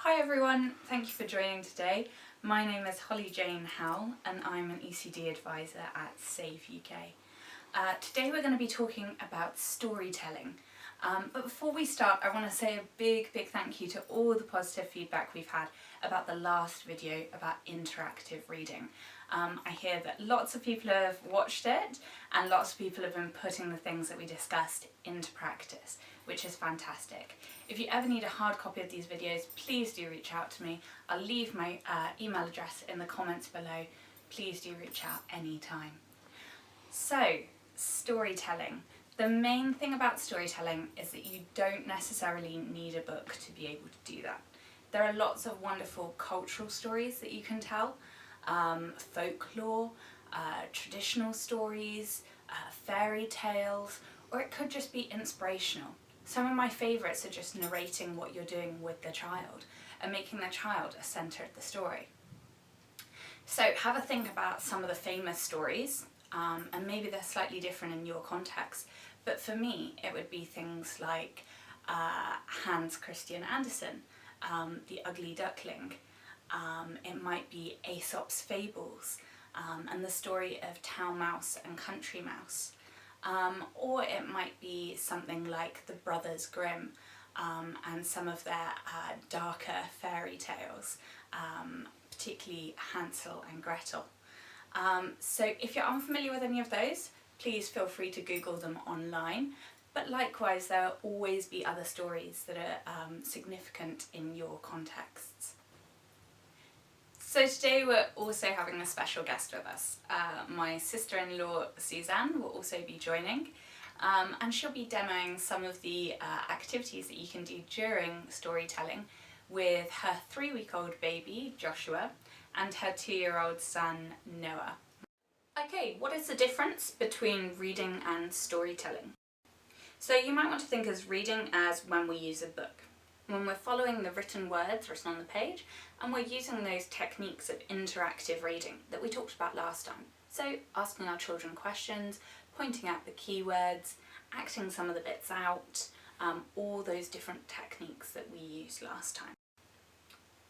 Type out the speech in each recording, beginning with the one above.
Hi everyone, thank you for joining today. My name is Holly Jane Howell and I'm an ECD advisor at Save UK. Today we're going to be talking about storytelling. But before we start, I want to say a big thank you to all the positive feedback we've had about the last video about interactive reading. I hear that lots of people have watched it and lots of people have been putting the things that we discussed into practice, which is fantastic. If you ever need a hard copy of these videos, please do reach out to me. I'll leave my email address in the comments below. Please do reach out anytime. So, storytelling. The main thing about storytelling is that you don't necessarily need a book to be able to do that. There are lots of wonderful cultural stories that you can tell, folklore, traditional stories, fairy tales, or it could just be inspirational. Some of my favourites are just narrating what you're doing with the child and making the child a centre of the story. So have a think about some of the famous stories, and maybe they're slightly different in your context, but for me it would be things like Hans Christian Andersen, The Ugly Duckling. It might be Aesop's Fables, and the story of Town Mouse and Country Mouse. Or it might be something like the Brothers Grimm and some of their darker fairy tales, particularly Hansel and Gretel. So if you're unfamiliar with any of those, please feel free to Google them online. But likewise, there will always be other stories that are significant in your contexts. So today we're also having a special guest with us. My sister-in-law Suzanne will also be joining, and she'll be demoing some of the activities that you can do during storytelling with her 3-week-old baby Joshua and her 2-year-old son Noah. Okay, what is the difference between reading and storytelling? So you might want to think of reading as when we use a book, when we're following the written words written on the page, and we're using those techniques of interactive reading that we talked about last time. So asking our children questions, pointing out the keywords, acting some of the bits out, all those different techniques that we used last time.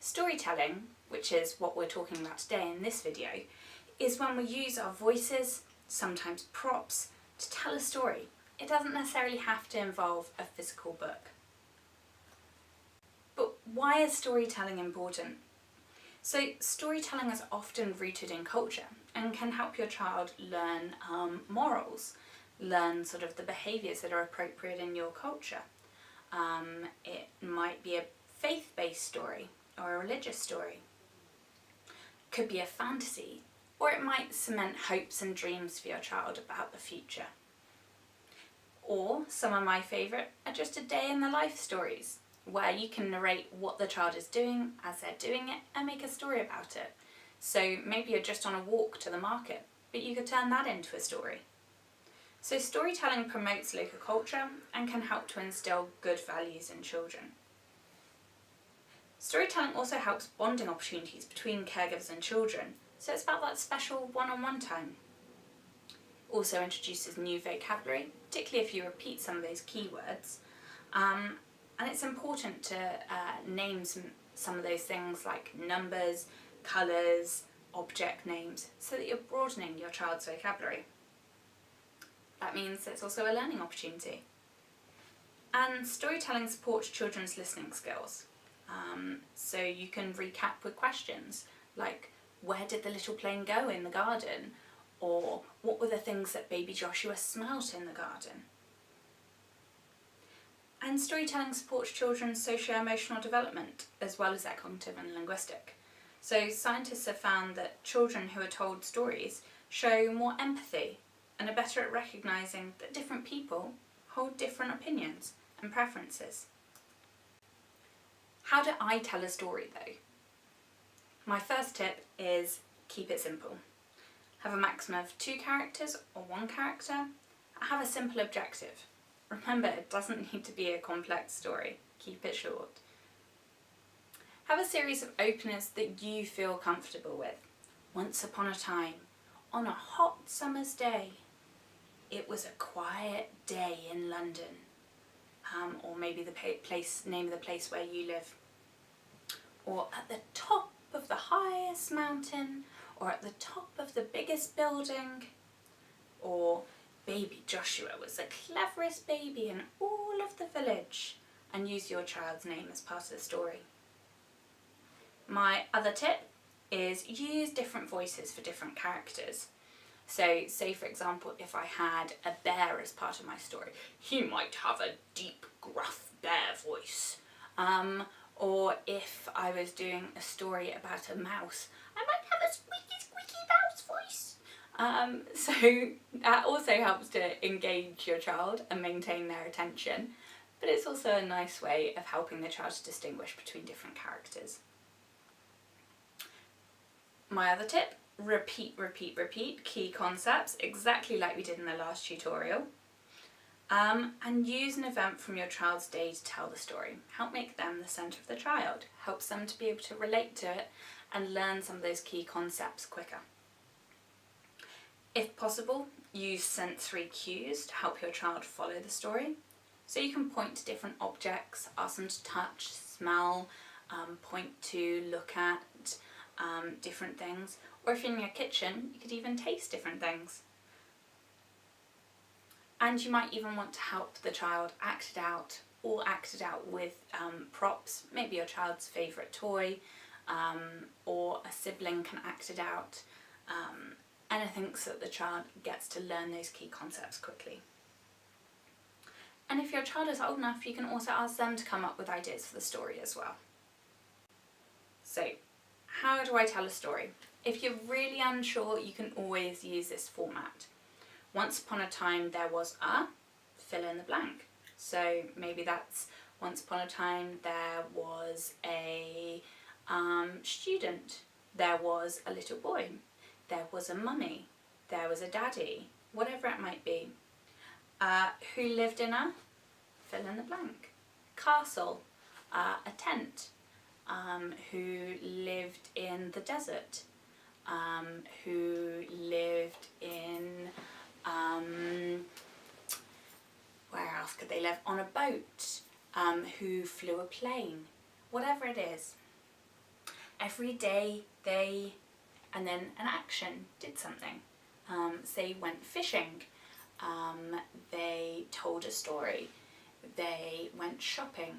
Storytelling, which is what we're talking about today in this video, is when we use our voices, sometimes props, to tell a story. It doesn't necessarily have to involve a physical book. But why is storytelling important? So storytelling is often rooted in culture and can help your child learn morals, learn sort of the behaviours that are appropriate in your culture. It might be a faith-based story or a religious story. It could be a fantasy, or it might cement hopes and dreams for your child about the future. Or some of my favourite are just a day in the life stories, where you can narrate what the child is doing as they're doing it and make a story about it. So maybe you're just on a walk to the market, but you could turn that into a story. So storytelling promotes local culture and can help to instill good values in children. Storytelling also helps bonding opportunities between caregivers and children, so it's about that special one-on-one time. Also introduces new vocabulary, particularly if you repeat some of those keywords. And it's important to name some of those things like numbers, colours, object names, so that you're broadening your child's vocabulary. That means it's also a learning opportunity. And storytelling supports children's listening skills. So you can recap with questions like, where did the little plane go in the garden? Or what were the things that baby Joshua smelt in the garden? And storytelling supports children's socio-emotional development as well as their cognitive and linguistic. So scientists have found that children who are told stories show more empathy and are better at recognising that different people hold different opinions and preferences. How do I tell a story though? My first tip is keep it simple. Have a maximum of 2 characters or 1 character. Have a simple objective. Remember, it doesn't need to be a complex story. Keep it short. Have a series of openers that you feel comfortable with. Once upon a time, on a hot summer's day, it was a quiet day in London. Or maybe the name of the place where you live. or at the top of the highest mountain, or at the top of the biggest building, or baby Joshua was the cleverest baby in all of the village, and use your child's name as part of the story. My other tip is use different voices for different characters. So say for example, if I had a bear as part of my story, he might have a deep, gruff bear voice. Or if I was doing a story about a mouse, I might have a squeaky, squeaky mouse voice. So that also helps to engage your child and maintain their attention, but it's also a nice way of helping the child to distinguish between different characters. My other tip, repeat, repeat, repeat key concepts, exactly like we did in the last tutorial. And use an event from your child's day to tell the story. Help make them the centre of the child. Helps them to be able to relate to it and learn some of those key concepts quicker. If possible, use sensory cues to help your child follow the story. So you can point to different objects, ask them to touch, smell, point to, look at different things. Or if you're in your kitchen, you could even taste different things. And you might even want to help the child act it out, or act it out with props, maybe your child's favourite toy, or a sibling can act it out, anything so that the child gets to learn those key concepts quickly. And if your child is old enough, you can also ask them to come up with ideas for the story as well. So, how do I tell a story? If you're really unsure, you can always use this format. Once upon a time there was a, fill in the blank. So maybe that's once upon a time there was a student, there was a little boy, there was a mummy, there was a daddy, whatever it might be. Who lived in a, fill in the blank. Castle, a tent. Who lived in the desert. Who lived in where else could they live? On a boat. Who flew a plane. Whatever it is. Every day they, and then an action, did something. Say went fishing. They told a story. They went shopping.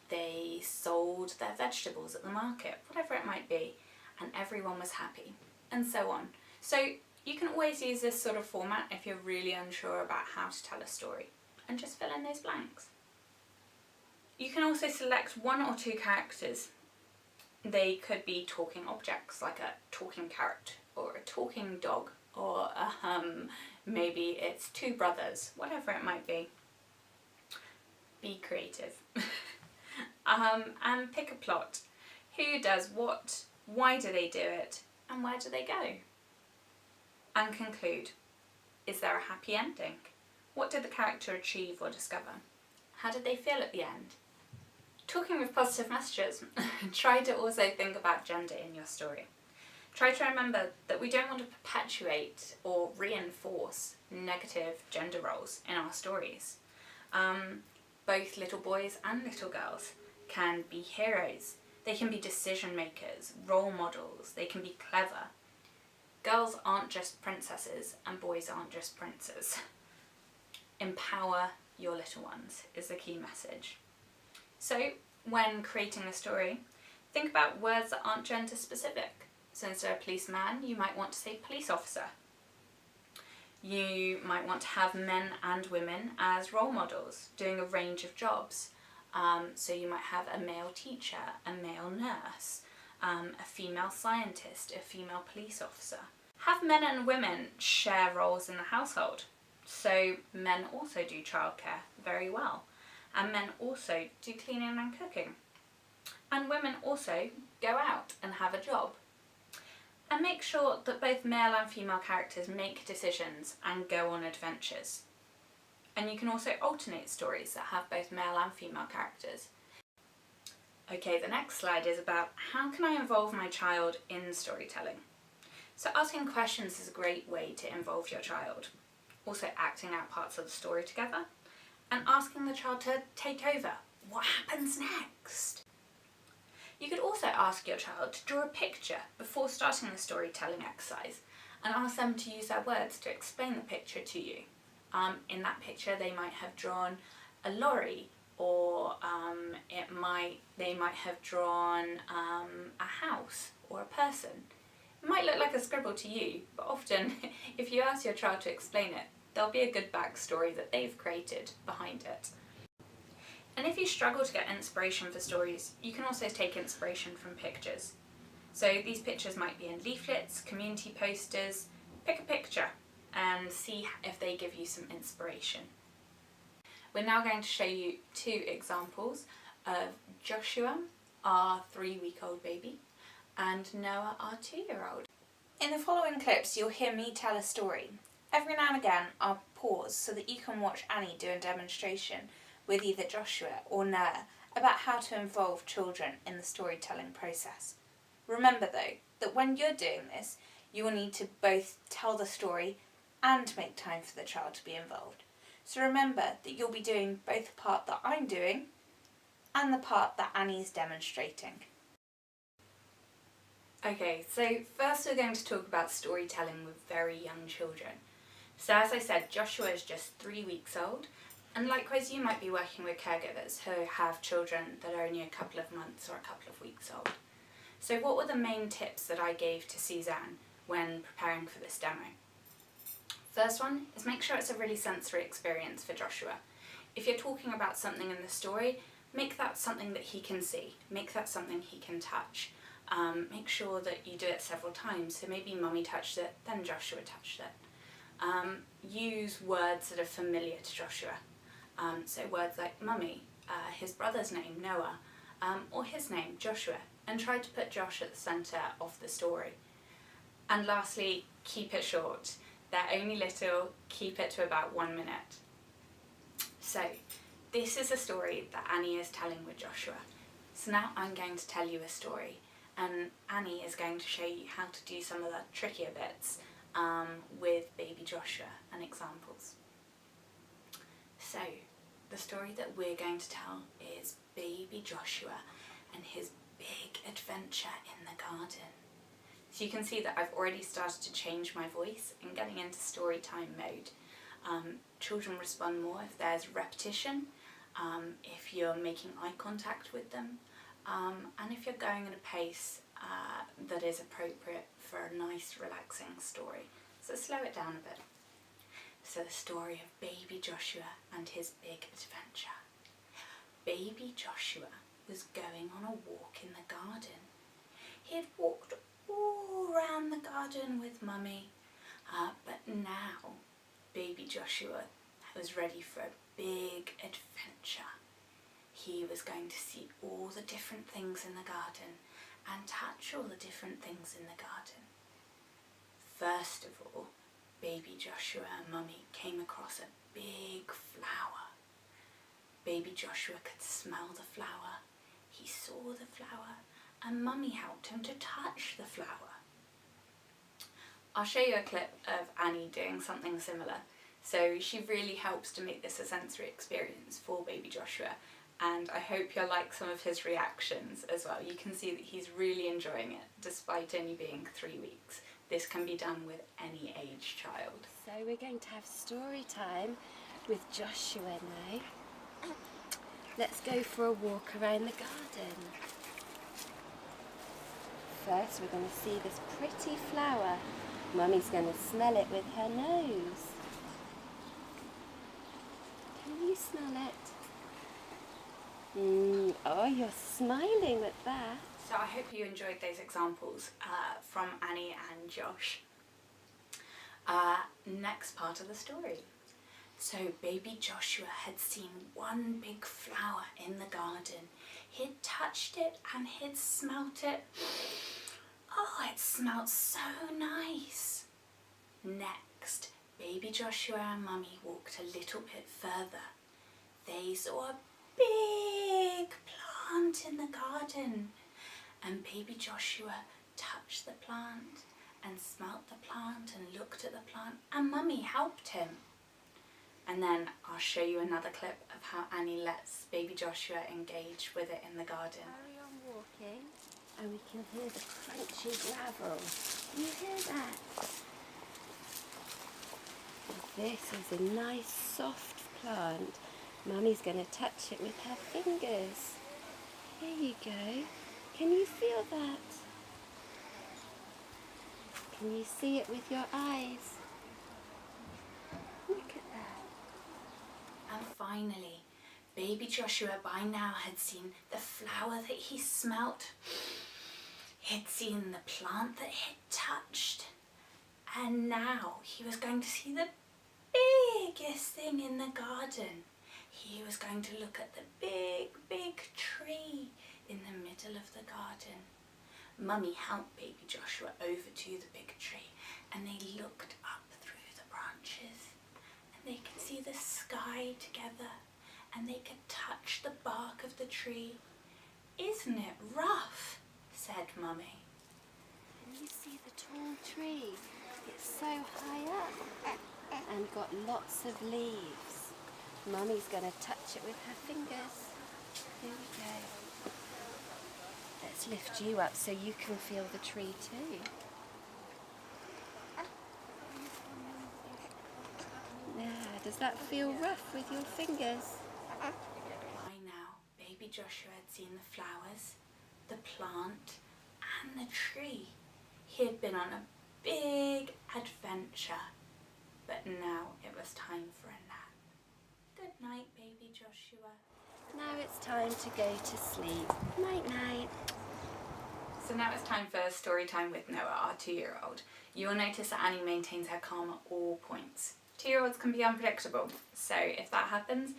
They sold their vegetables at the market. Whatever it might be. And everyone was happy. And so on. So you can always use this sort of format if you're really unsure about how to tell a story, and just fill in those blanks. You can also select one or two characters. They could be talking objects, like a talking carrot, or a talking dog, or maybe it's two brothers, whatever it might be. Be creative. And pick a plot. Who does what, why do they do it, and where do they go? And conclude. Is there a happy ending? What did the character achieve or discover? How did they feel at the end? Talking of positive messages, try to also think about gender in your story. Try to remember that we don't want to perpetuate or reinforce negative gender roles in our stories. Both little boys and little girls can be heroes. They can be decision makers, role models, they can be clever. Girls aren't just princesses and boys aren't just princes. Empower your little ones is the key message. So when creating a story, think about words that aren't gender specific. So instead of policeman, you might want to say police officer. You might want to have men and women as role models, doing a range of jobs. So you might have a male teacher, a male nurse, a female scientist, a female police officer. Have men and women share roles in the household. So men also do childcare very well, and men also do cleaning and cooking. And women also go out and have a job. And make sure that both male and female characters make decisions and go on adventures. And you can also alternate stories that have both male and female characters. Okay, the next slide is about how can I involve my child in storytelling. So asking questions is a great way to involve your child. Also acting out parts of the story together, and asking the child to take over. What happens next? You could also ask your child to draw a picture before starting the storytelling exercise and ask them to use their words to explain the picture to you. In that picture they might have drawn a lorry, or they might have drawn a house or a person. It might look like a scribble to you, but often if you ask your child to explain it, there'll be a good backstory that they've created behind it. And if you struggle to get inspiration for stories, you can also take inspiration from pictures. So these pictures might be in leaflets, community posters. Pick a picture and see if they give you some inspiration. We're now going to show you 2 examples of Joshua, our 3-week-old baby, and Noah, our 2-year-old. In the following clips you'll hear me tell a story. Every now and again I'll pause so that you can watch Annie do a demonstration with either Joshua or Noah about how to involve children in the storytelling process. Remember though, that when you're doing this, you will need to both tell the story and make time for the child to be involved. So remember that you'll be doing both the part that I'm doing and the part that Annie's demonstrating. Okay, so first we're going to talk about storytelling with very young children. So as I said, Joshua is just 3 weeks old, and likewise you might be working with caregivers who have children that are only a couple of months or a couple of weeks old. So what were the main tips that I gave to Suzanne when preparing for this demo? First one is make sure it's a really sensory experience for Joshua. If you're talking about something in the story, make that something that he can see, make that something he can touch. Make sure that you do it several times, so maybe Mummy touched it, then Joshua touched it. Use words that are familiar to Joshua, so words like Mummy, his brother's name Noah, or his name Joshua, and try to put Josh at the centre of the story. And lastly, keep it short. They're only little, keep it to about 1 minute. So, this is a story that Annie is telling with Joshua. So now I'm going to tell you a story, and Annie is going to show you how to do some of the trickier bits with baby Joshua and examples. So, the story that we're going to tell is baby Joshua and his big adventure in the garden. So you can see that I've already started to change my voice and getting into story time mode. Children respond more if there's repetition, if you're making eye contact with them, and if you're going at a pace that is appropriate for a nice relaxing story. So slow it down a bit. So the story of baby Joshua and his big adventure. Baby Joshua was going on a walk in the garden. He had walked all around the garden with Mummy, but now baby Joshua was ready for a big adventure. He was going to see all the different things in the garden and touch all the different things in the garden. First of all, baby Joshua and Mummy came across a big flower. Baby Joshua could smell the flower, he saw the flower, and Mummy helped him to touch the flower. I'll show you a clip of Annie doing something similar. So she really helps to make this a sensory experience for baby Joshua, and I hope you'll like some of his reactions as well. You can see that he's really enjoying it despite only being 3 weeks. This can be done with any age child. So we're going to have story time with Joshua now. Let's go for a walk around the garden. First we're going to see this pretty flower. Mummy's going to smell it with her nose. Can you smell it? Oh, you're smiling at that. So I hope you enjoyed those examples from Annie and Josh. Next part of the story. So baby Joshua had seen one big flower in the garden. He'd touched it and he'd smelt it. Oh, it smelled so nice. Next, baby Joshua and Mummy walked a little bit further. They saw a big plant in the garden, and baby Joshua touched the plant and smelt the plant and looked at the plant, and Mummy helped him. And then I'll show you another clip of how Annie lets baby Joshua engage with it in the garden. Carry on walking. and we can hear the crunchy gravel. Can you hear that? This is a nice soft plant. Mummy's going to touch it with her fingers. Here you go. Can you feel that? Can you see it with your eyes? Look at that. And finally, baby Joshua by now had seen the flower that he smelt. He'd seen the plant that he'd touched. And now he was going to see the biggest thing in the garden. He was going to look at the big tree in the middle of the garden. Mummy helped baby Joshua over to the big tree, and they looked up through the branches, and they could see the sky together, and they could touch the bark of the tree. "Isn't it rough?" said Mummy. Can you see the tall tree? It's so high up and got lots of leaves. Mummy's going to touch it with her fingers. Here we go. Let's lift you up so you can feel the tree too. Yeah, does that feel rough with your fingers? By now, baby Joshua had seen the flowers, the plant, and the tree. He had been on a big adventure, but now it was time for a nap. Good night, baby Joshua. Now it's time to go to sleep. Night night. So now it's time for story time with Noah, our 2-year-old. You will notice that Annie maintains her calm at all points. 2-year-olds can be unpredictable, so if that happens,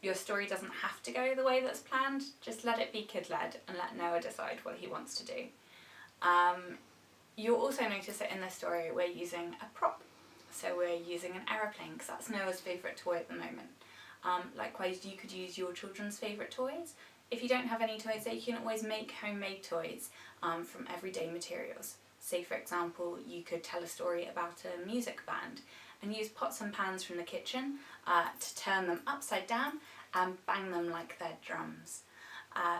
your story doesn't have to go the way that's planned. Just let it be kid-led and let Noah decide what he wants to do. You'll also notice that in this story we're using a prop. So we're using an aeroplane because that's Noah's favourite toy at the moment. Likewise, you could use your children's favourite toys. If you don't have any toys, you can always make homemade toys from everyday materials. Say for example, you could tell a story about a music band and use pots and pans from the kitchen to turn them upside down and bang them like they're drums.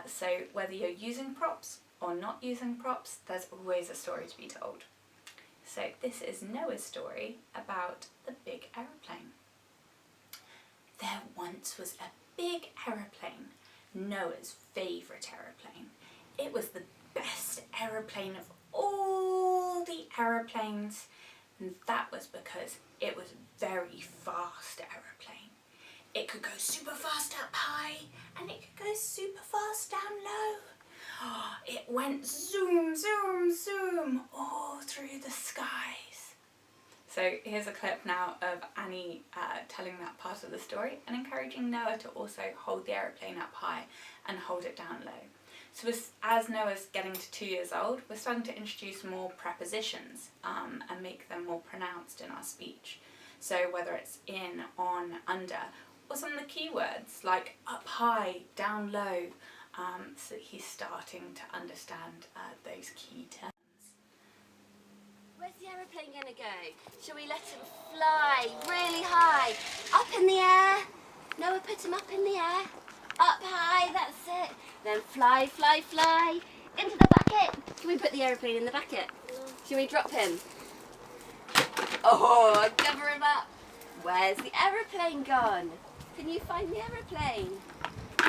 So whether you're using props or not using props, there's always a story to be told. So this is Noah's story about the big aeroplane. There once was a big aeroplane, Noah's favourite aeroplane. It was the best aeroplane of all the aeroplanes, and that was because it was a very fast aeroplane. It could go super fast up high, and it could go super fast down low. It went zoom, zoom, zoom all through the skies. So here's a clip now of Annie telling that part of the story and encouraging Noah to also hold the aeroplane up high and hold it down low. So as Noah's getting to 2 years old, we're starting to introduce more prepositions and make them more pronounced in our speech. So whether it's in, on, under, or some of the key words like up high, down low, so he's starting to understand those key terms. Where's the aeroplane going to go? Shall we let him fly really high? Up in the air. Noah, put him up in the air. Up high, that's it. Then fly, fly, fly. Into the bucket. Can we put the aeroplane in the bucket? Shall we drop him? Oh, cover him up. Where's the aeroplane gone? Can you find the aeroplane?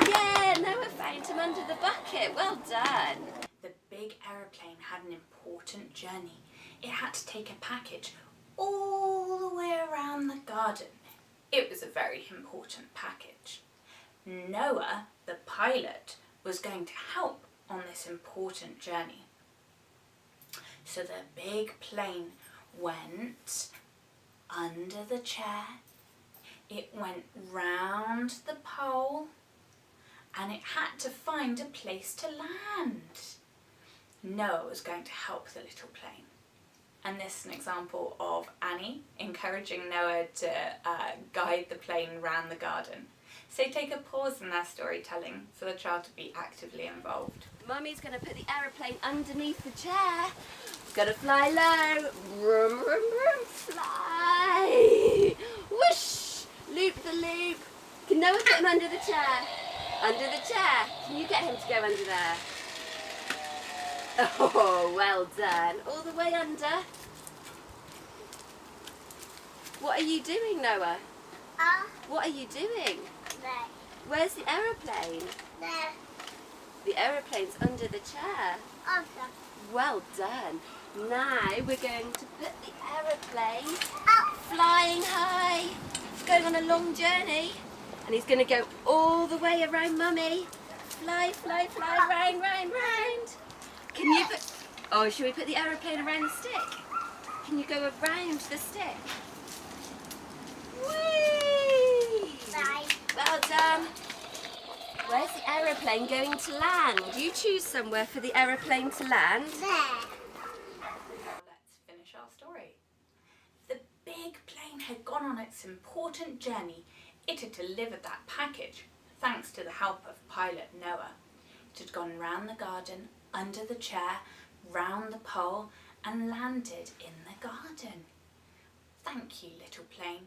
Yeah, Noah found him under the bucket. Well done. The big aeroplane had an important journey. It had to take a package all the way around the garden. It was a very important package. Noah, the pilot, was going to help on this important journey. So the big plane went under the chair, it went round the pole, and it had to find a place to land. Noah was going to help the little plane. And this is an example of Annie encouraging Noah to guide the plane round the garden. So take a pause in their storytelling for the child to be actively involved. Mummy's going to put the aeroplane underneath the chair. Got to fly low. Vroom, vroom, vroom, fly. Whoosh. Loop the loop. Can Noah put him under the chair? Under the chair. Can you get him to go under there? Oh, well done. All the way under. What are you doing, Noah? What are you doing? There. Where's the aeroplane? There. The aeroplane's under the chair. Awesome. Well done. Now we're going to put the aeroplane Up. flying high. He's going on a long journey. And he's going to go all the way around Mummy. Fly, fly, fly, round, round, round. Can you put... Oh, should we put the aeroplane around the stick? Can you go around the stick? Whee! Bye. Well done. Where's the aeroplane going to land? You choose somewhere for the aeroplane to land. There. Now let's finish our story. The big plane had gone on its important journey. It had delivered that package, thanks to the help of pilot Noah. It had gone round the garden, under the chair, round the pole, and landed in the garden. Thank you, little plane.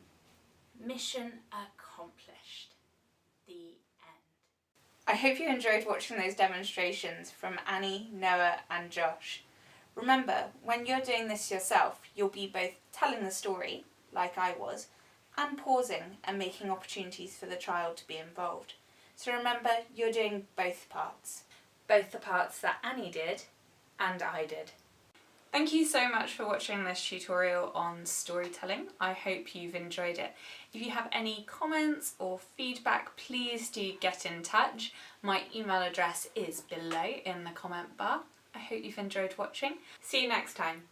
Mission accomplished. The end. I hope you enjoyed watching those demonstrations from Annie, Noah and Josh. Remember, when you're doing this yourself, you'll be both telling the story, like I was, and pausing and making opportunities for the child to be involved. So remember, you're doing both parts. Both the parts that Annie did and I did. Thank you so much for watching this tutorial on storytelling. I hope you've enjoyed it. If you have any comments or feedback, please do get in touch. My email address is below in the comment bar. I hope you've enjoyed watching. See you next time.